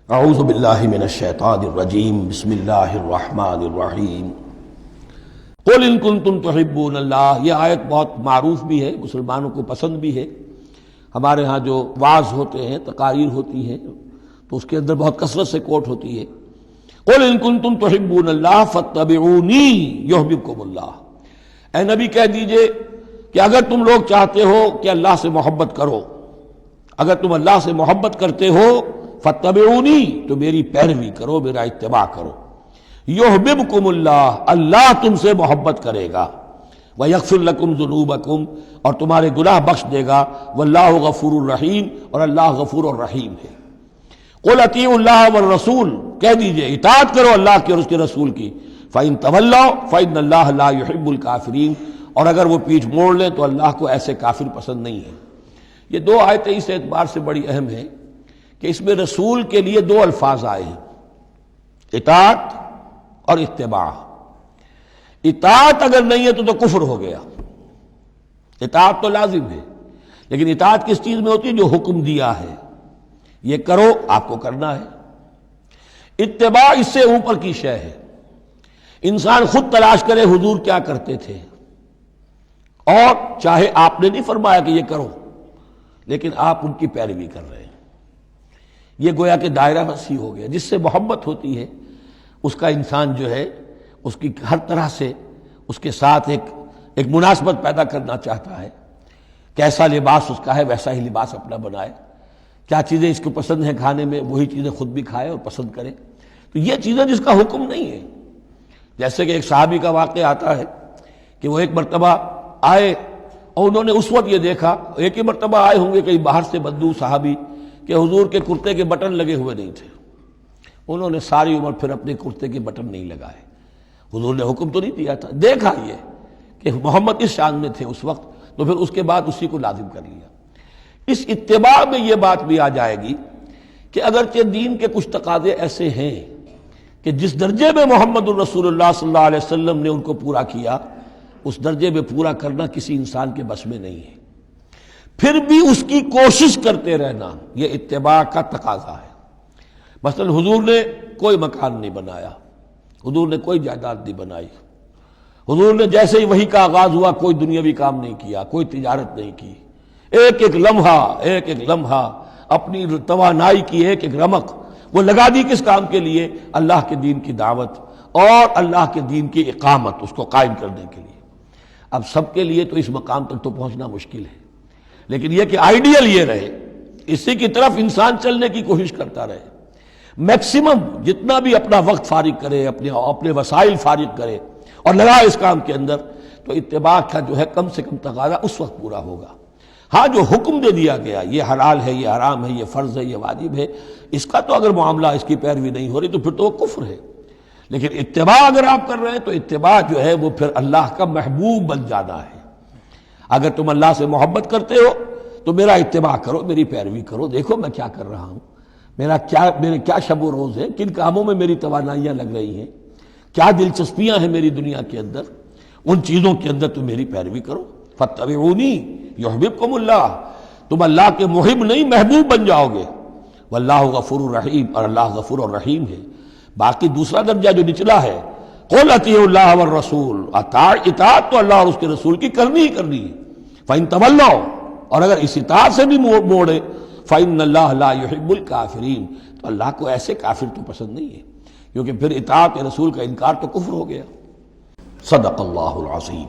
اعوذ باللہ من الشیطان الرجیم بسم اللہ الرحمن الرحیم قل ان کنتم تحبون اللہ۔ یہ آیت بہت معروف بھی ہے، مسلمانوں کو پسند بھی ہے۔ ہمارے ہاں جو وعظ ہوتے ہیں، تقاریر ہوتی ہیں، تو اس کے اندر بہت کثرت سے کوٹ ہوتی ہے، قل ان کنتم تحبون اللہ فاتبعونی یحببکم اللہ۔ اے نبی کہہ دیجئے کہ اگر تم لوگ چاہتے ہو کہ اللہ سے محبت کرو، اگر تم اللہ سے محبت کرتے ہو فاتبعونی، تو میری پیروی کرو، میرا اتباع کرو۔ یحببکم اللہ، اللہ تم سے محبت کرے گا، ویغفر لکم ذنوبکم، اور تمہارے گناہ بخش دے گا، واللہ غفور الرحیم، اور اللہ غفور الرحیم ہے۔ قل اطیعوا اللہ والرسول، کہہ دیجئے اطاعت کرو اللہ کی اور اس کے رسول کی، فإن تولوا فإن اللہ لا يحب الکافرین، اور اگر وہ پیٹھ موڑ لیں تو اللہ کو ایسے کافر پسند نہیں ہے۔ یہ دو آیتیں اس اعتبار سے بڑی اہم ہیں کہ اس میں رسول کے لیے دو الفاظ آئے ہیں، اطاعت اور اتباع۔ اطاعت اگر نہیں ہے تو کفر ہو گیا۔ اطاعت تو لازم ہے، لیکن اطاعت کس چیز میں ہوتی ہے؟ جو حکم دیا ہے، یہ کرو، آپ کو کرنا ہے۔ اتباع اس سے اوپر کی شے ہے، انسان خود تلاش کرے حضور کیا کرتے تھے، اور چاہے آپ نے نہیں فرمایا کہ یہ کرو، لیکن آپ ان کی پیروی کر رہے ہیں۔ یہ گویا کہ دائرہ وسیع ہو گیا۔ جس سے محبت ہوتی ہے اس کا انسان جو ہے اس کی ہر طرح سے اس کے ساتھ ایک مناسبت پیدا کرنا چاہتا ہے۔ کیسا لباس اس کا ہے ویسا ہی لباس اپنا بنائے، کیا چیزیں اس کو پسند ہیں کھانے میں وہی چیزیں خود بھی کھائے اور پسند کرے۔ تو یہ چیزیں جس کا حکم نہیں ہے، جیسے کہ ایک صحابی کا واقعہ آتا ہے کہ وہ ایک مرتبہ آئے اور انہوں نے اس وقت یہ دیکھا، ایک ہی مرتبہ آئے ہوں گے کہیں باہر سے بدو صحابی، کہ حضور کے کرتے کے بٹن لگے ہوئے نہیں تھے۔ انہوں نے ساری عمر پھر اپنے کرتے کے بٹن نہیں لگائے۔ حضور نے حکم تو نہیں دیا تھا، دیکھا یہ کہ محمد اس شان میں تھے اس وقت، تو پھر اس کے بعد اسی کو لازم کر لیا۔ اس اتباع میں یہ بات بھی آ جائے گی کہ اگرچہ دین کے کچھ تقاضے ایسے ہیں کہ جس درجے میں محمد الرسول اللہ صلی اللہ علیہ وسلم نے ان کو پورا کیا، اس درجے میں پورا کرنا کسی انسان کے بس میں نہیں ہے، پھر بھی اس کی کوشش کرتے رہنا یہ اتباع کا تقاضا ہے۔ مثلا حضور نے کوئی مکان نہیں بنایا، حضور نے کوئی جائیداد نہیں بنائی، حضور نے جیسے ہی وحی کا آغاز ہوا کوئی دنیاوی کام نہیں کیا، کوئی تجارت نہیں کی، ایک ایک لمحہ اپنی توانائی کی ایک رمق وہ لگا دی کس کام کے لیے؟ اللہ کے دین کی دعوت اور اللہ کے دین کی اقامت، اس کو قائم کرنے کے لیے۔ اب سب کے لیے تو اس مقام تک تو پہنچنا مشکل ہے، لیکن یہ کہ آئیڈیل یہ رہے، اسی کی طرف انسان چلنے کی کوشش کرتا رہے، میکسیمم جتنا بھی اپنا وقت فارغ کرے، اپنے وسائل فارغ کرے اور لگائے اس کام کے اندر، تو اتباع کا جو ہے کم سے کم تقاضا اس وقت پورا ہوگا۔ ہاں جو حکم دے دیا گیا، یہ حلال ہے، یہ حرام ہے، یہ فرض ہے، یہ واجب ہے، اس کا تو اگر معاملہ اس کی پیروی نہیں ہو رہی تو پھر تو وہ کفر ہے۔ لیکن اتباع اگر آپ کر رہے ہیں تو اتباع جو ہے وہ پھر اللہ کا محبوب بن جانا ہے۔ اگر تم اللہ سے محبت کرتے ہو تو میرا اتباع کرو، میری پیروی کرو، دیکھو میں کیا کر رہا ہوں، میرے کیا شب و روز ہیں، کن کاموں میں میری توانائیاں لگ رہی ہیں، کیا دلچسپیاں ہیں میری دنیا کے اندر، ان چیزوں کے اندر تم میری پیروی کرو۔ فاتبعونی یحببکم اللہ، تم اللہ کے محب نہیں محبوب بن جاؤ گے، واللہ غفور الرحیم، اور اللہ غفور الرحیم ہے۔ باقی دوسرا درجہ جو نچلا ہے، قل اطیعوا اللہ والرسول، اطاعت تو اللہ اور اس کے رسول کی کرنی ہی کرنی ہے۔ فإن تولوا، اور اگر اس اطاعت سے بھی موڑے، فإن اللہ لا يحب الکافرین، تو اللہ کو ایسے کافر تو پسند نہیں ہے، کیونکہ پھر اطاعت رسول کا انکار تو کفر ہو گیا۔ صدق اللہ العظیم۔